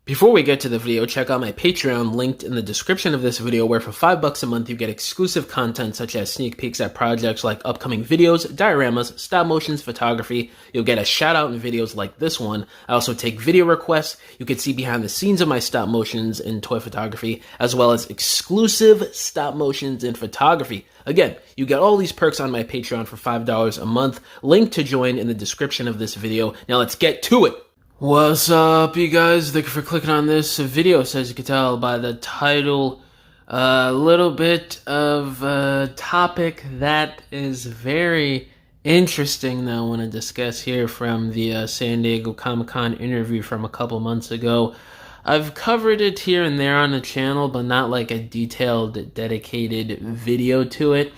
Before we get to the video, check out my Patreon linked in the description of this video, where for $5 a month you get exclusive content such as sneak peeks at projects like upcoming videos, dioramas, stop motions, photography. You'll get a shout out in videos like this one. I also take video requests. You can see behind the scenes of my stop motions in toy photography, as well as exclusive stop motions in photography. Again, you get all these perks on my Patreon for $5 a month. Link to join in the description of this video. Now let's get to it. What's up, you guys? Thank you for clicking on this video. So as you can tell by the title, a little bit of a topic that is very interesting that I want to discuss here from the San Diego Comic-Con interview from a couple months ago. I've covered it here and there on the channel, but not like a detailed, dedicated video to it.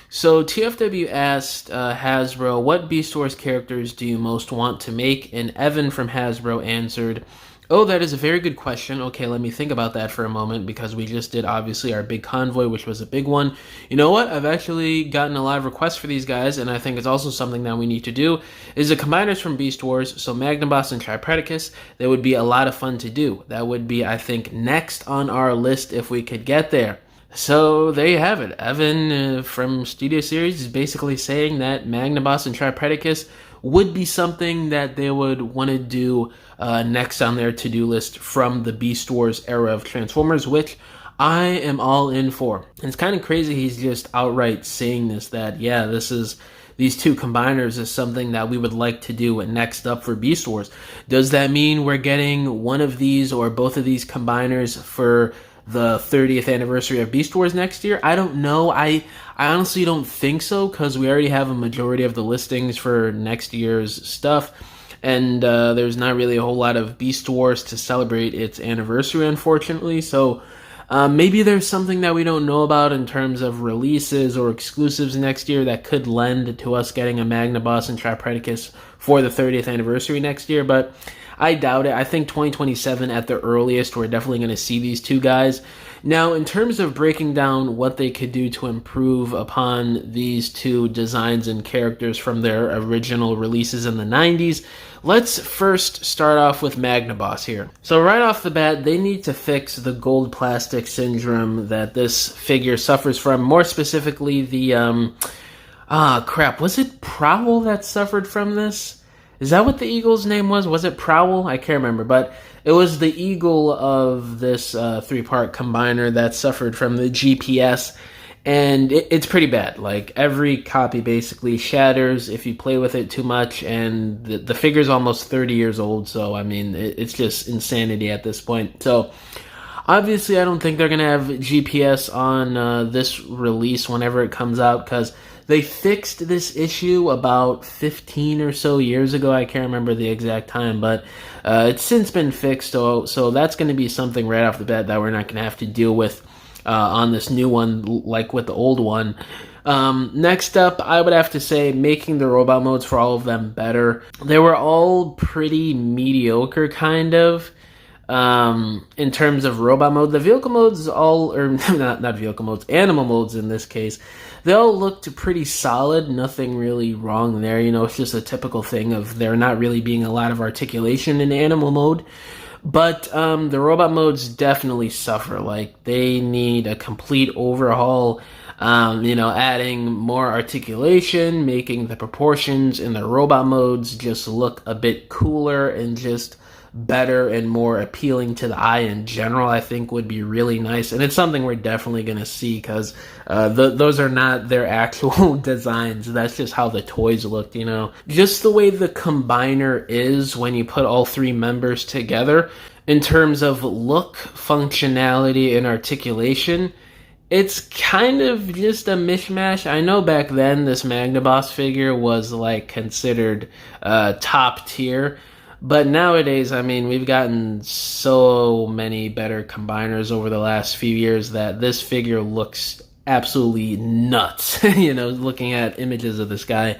So TFW asked Hasbro, what Beast Wars characters do you most want to make? And Evan from Hasbro answered, oh, that is a very good question. Okay, let me think about that for a moment, because we just did, obviously, our big convoy, which was a big one. You know what? I've actually gotten a lot of requests for these guys, and I think it's also something that we need to do, is the combiners from Beast Wars, so Magnaboss and Tripredacus. That would be a lot of fun to do. That would be, I think, next on our list if we could get there. So there you have it. Evan from Studio Series is basically saying that Magnaboss and Tripredacus would be something that they would want to do next on their to-do list from the Beast Wars era of Transformers, which I am all in for. And it's kind of crazy he's just outright saying this, that yeah, these two combiners is something that we would like to do next up for Beast Wars. Does that mean we're getting one of these or both of these combiners for the 30th anniversary of Beast Wars next year? I don't know. I honestly don't think so, because we already have a majority of the listings for next year's stuff, and there's not really a whole lot of Beast Wars to celebrate its anniversary, unfortunately. So maybe there's something that we don't know about in terms of releases or exclusives next year that could lend to us getting a Magnaboss and Tripredacus for the 30th anniversary next year, but I doubt it. I think 2027 at the earliest, we're definitely going to see these two guys. Now, in terms of breaking down what they could do to improve upon these two designs and characters from their original releases in the 90s, let's first start off with Magnaboss here. So right off the bat, they need to fix the gold plastic syndrome that this figure suffers from. More specifically, the, was it Prowl that suffered from this? Is that what the eagle's name was? Was it Prowl? I can't remember, but it was the eagle of this three-part combiner that suffered from the GPS, and it's pretty bad. Like, every copy basically shatters if you play with it too much, and the figure's almost 30 years old, so, I mean, it's just insanity at this point. So, obviously, I don't think they're going to have GPS on this release whenever it comes out, because they fixed this issue about 15 or so years ago. I can't remember the exact time, but it's since been fixed, so that's going to be something right off the bat that we're not going to have to deal with on this new one, like with the old one. Next up, I would have to say making the robot modes for all of them better. They were all pretty mediocre, kind of. In terms of robot mode, the vehicle modes not vehicle modes, animal modes in this case, they all looked pretty solid. Nothing really wrong there. You know, it's just a typical thing of there not really being a lot of articulation in animal mode. But the robot modes definitely suffer. Like, they need a complete overhaul. Adding more articulation, making the proportions in the robot modes just look a bit cooler and just better and more appealing to the eye in general, I think would be really nice. And it's something we're definitely going to see, because those are not their actual designs. That's just how the toys looked, you know. Just the way the combiner is when you put all three members together, in terms of look, functionality, and articulation, it's kind of just a mishmash. I know back then this Magnaboss figure was like considered top tier, but nowadays, I mean, we've gotten so many better combiners over the last few years that this figure looks absolutely nuts, you know, looking at images of this guy.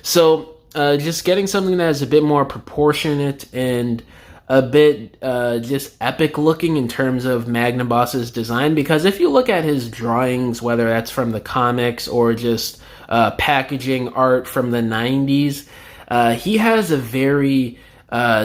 So just getting something that is a bit more proportionate and a bit just epic looking in terms of Magnaboss's design, because if you look at his drawings, whether that's from the comics or just packaging art from the 90s, he has a very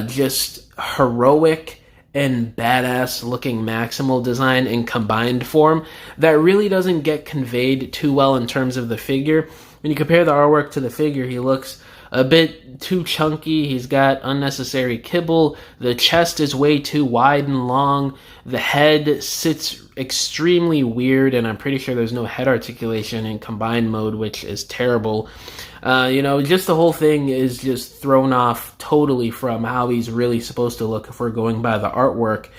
just heroic and badass looking maximal design in combined form that really doesn't get conveyed too well in terms of the figure. When you compare the artwork to the figure, he looks a bit too chunky. He's got unnecessary kibble. The chest is way too wide and long. The head sits extremely weird, and I'm pretty sure there's no head articulation in combined mode, which is terrible. Just the whole thing is just thrown off totally from how he's really supposed to look if we're going by the artwork.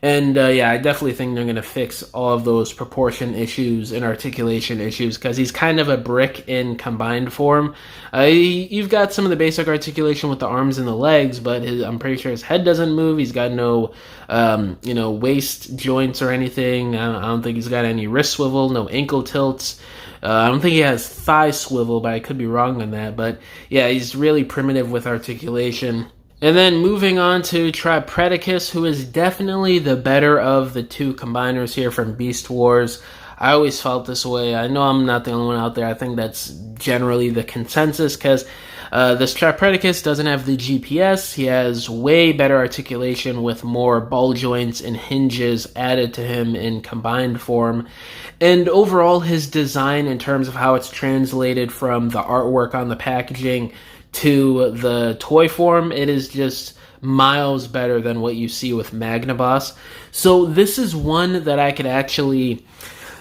And I definitely think they're going to fix all of those proportion issues and articulation issues because he's kind of a brick in combined form. You've got some of the basic articulation with the arms and the legs, but I'm pretty sure his head doesn't move. He's got no, waist joints or anything. I don't think he's got any wrist swivel, no ankle tilts. I don't think he has thigh swivel, but I could be wrong on that. But yeah, he's really primitive with articulation. And then moving on to Tripredacus, who is definitely the better of the two combiners here from Beast Wars. I always felt this way. I know I'm not the only one out there. I think that's generally the consensus because this Tripredacus doesn't have the GPS. He has way better articulation with more ball joints and hinges added to him in combined form. And overall, his design in terms of how it's translated from the artwork on the packaging to the toy form, it is just miles better than what you see with Magnaboss. So this is one that I could actually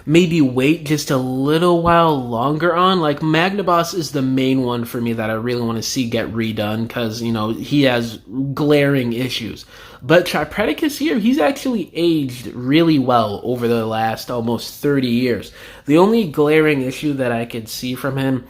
maybe wait just a little while longer on. Like Magnaboss is the main one for me that I really want to see get redone because, he has glaring issues. But Tripredacus here, he's actually aged really well over the last almost 30 years. The only glaring issue that I could see from him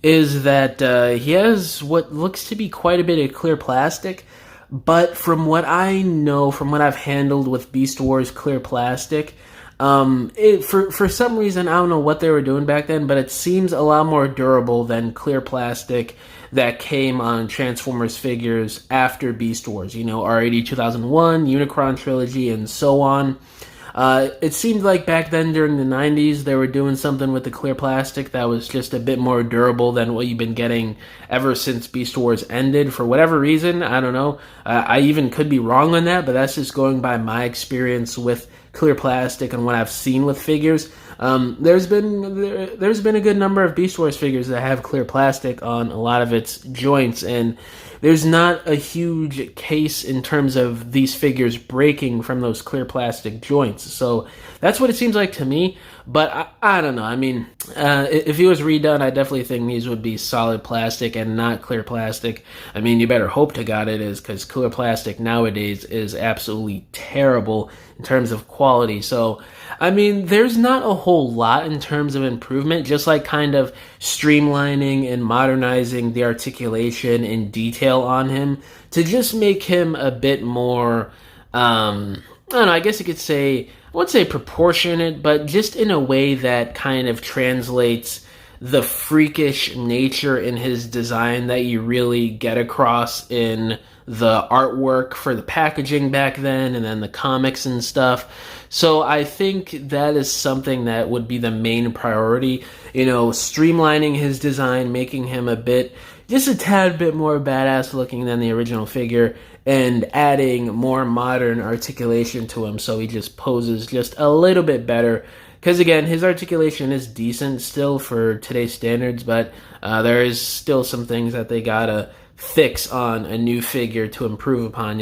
is that he has what looks to be quite a bit of clear plastic, but from what I know, from what I've handled with Beast Wars clear plastic, for some reason, I don't know what they were doing back then, but it seems a lot more durable than clear plastic that came on Transformers figures after Beast Wars, R80 2001, Unicron Trilogy, and so on. It seemed like back then during the 90s they were doing something with the clear plastic that was just a bit more durable than what you've been getting ever since Beast Wars ended. For whatever reason, I don't know. I even could be wrong on that, but that's just going by my experience with clear plastic and what I've seen with figures. There's been a good number of Beast Wars figures that have clear plastic on a lot of its joints, and there's not a huge case in terms of these figures breaking from those clear plastic joints. So that's what it seems like to me. But I don't know. I mean, if he was redone, I definitely think these would be solid plastic and not clear plastic. I mean, you better hope to God it is, because clear plastic nowadays is absolutely terrible in terms of quality. So, I mean, there's not a whole lot in terms of improvement, just like kind of streamlining and modernizing the articulation and detail on him to just make him a bit more, I don't know, I guess you could say, I wouldn't say proportionate, but just in a way that kind of translates the freakish nature in his design that you really get across in the artwork for the packaging back then and then the comics and stuff. So I think that is something that would be the main priority, streamlining his design, making him just a tad bit more badass looking than the original figure, and adding more modern articulation to him so he just poses just a little bit better. Because again, his articulation is decent still for today's standards, but there is still some things that they gotta fix on a new figure to improve upon,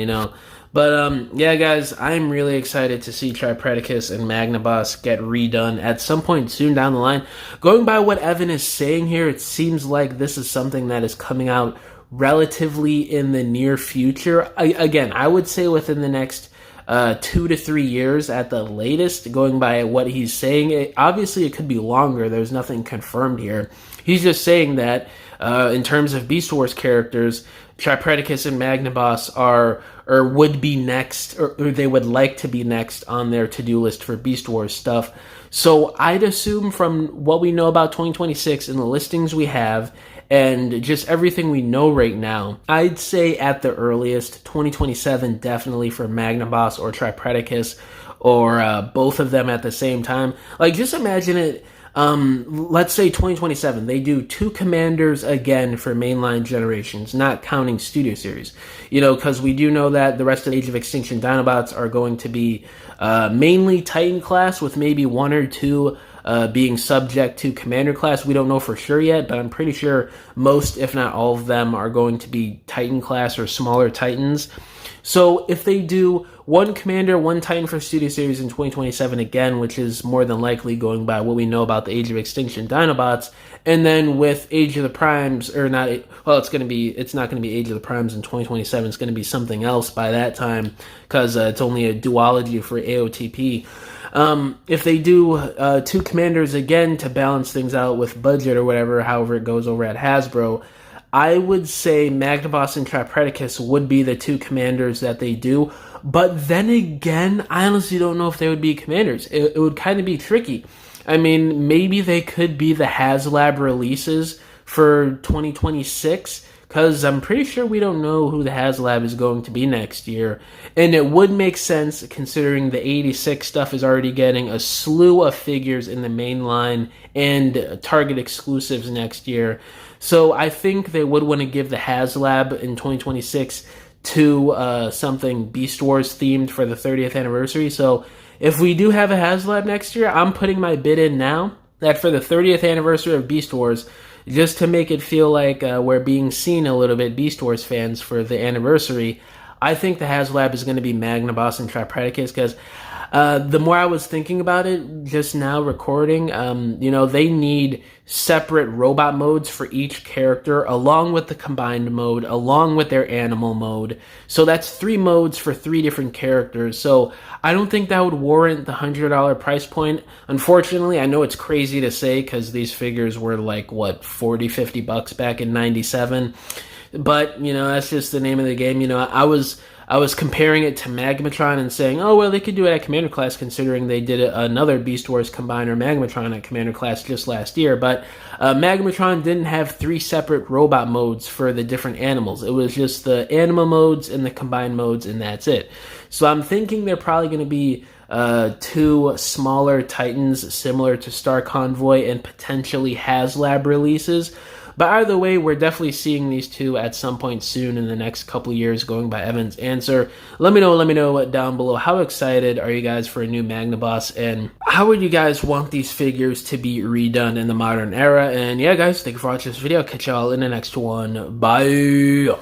But yeah, guys, I'm really excited to see Tripredacus and Magnaboss get redone at some point soon down the line. Going by what Evan is saying here, it seems like this is something that is coming out relatively in the near future. I would say within the next 2 to 3 years at the latest, going by what he's saying. Obviously, it could be longer. There's nothing confirmed here. He's just saying that in terms of Beast Wars characters, Tripredacus and Magnaboss are or would be next, or they would like to be next on their to-do list for Beast Wars stuff. So I'd assume from what we know about 2026 and the listings we have, and just everything we know right now, I'd say at the earliest, 2027 definitely for Magnaboss or Tripredacus, or both of them at the same time. Like, just imagine it let's say 2027, they do 2 commanders again for mainline generations, not counting Studio Series. You know, because we do know that the rest of the Age of Extinction Dinobots are going to be mainly Titan class, with maybe 1 or 2 being subject to Commander class. We don't know for sure yet, but I'm pretty sure most, if not all of them, are going to be Titan class or smaller Titans. So if they do 1 Commander, 1 Titan for Studio Series in 2027 again, which is more than likely going by what we know about the Age of Extinction Dinobots, and then with Age of the Primes, or not, well, it's not going to be Age of the Primes in 2027, it's going to be something else by that time, because it's only a duology for AOTP. If they do 2 commanders again to balance things out with budget or whatever, however it goes over at Hasbro, I would say Magnaboss and Tripredacus would be the 2 commanders that they do. But then again, I honestly don't know if they would be commanders. It would kind of be tricky. I mean, maybe they could be the HasLab releases for 2026, because I'm pretty sure we don't know who the HasLab is going to be next year. And it would make sense considering the 86 stuff is already getting a slew of figures in the main line and Target exclusives next year. So I think they would want to give the HasLab in 2026 to something Beast Wars themed for the 30th anniversary. So if we do have a HasLab next year, I'm putting my bid in now that for the 30th anniversary of Beast Wars, just to make it feel like we're being seen a little bit, Beast Wars fans, for the anniversary, I think the HasLab is going to be Magnaboss and Tripredacus, because the more I was thinking about it just now recording, you know, they need separate robot modes for each character, along with the combined mode, along with their animal mode. So that's 3 modes for 3 different characters. So I don't think that would warrant the $100 price point. Unfortunately, I know it's crazy to say because these figures were like, what, 40, 50 bucks back in 97. But, you know, that's just the name of the game. You know, I was comparing it to Magmatron and saying, oh, well, they could do it at Commander Class considering they did another Beast Wars Combiner Magmatron at Commander Class just last year. But Magmatron didn't have 3 separate robot modes for the different animals. It was just the animal modes and the combined modes, and that's it. So I'm thinking they're probably going to be 2 smaller Titans similar to Star Convoy and potentially HasLab releases. But either way, we're definitely seeing these 2 at some point soon in the next couple years, going by Evan's answer. Let me know down below, how excited are you guys for a new Magnaboss, and how would you guys want these figures to be redone in the modern era? And yeah, guys, thank you for watching this video. Catch y'all in the next one. Bye!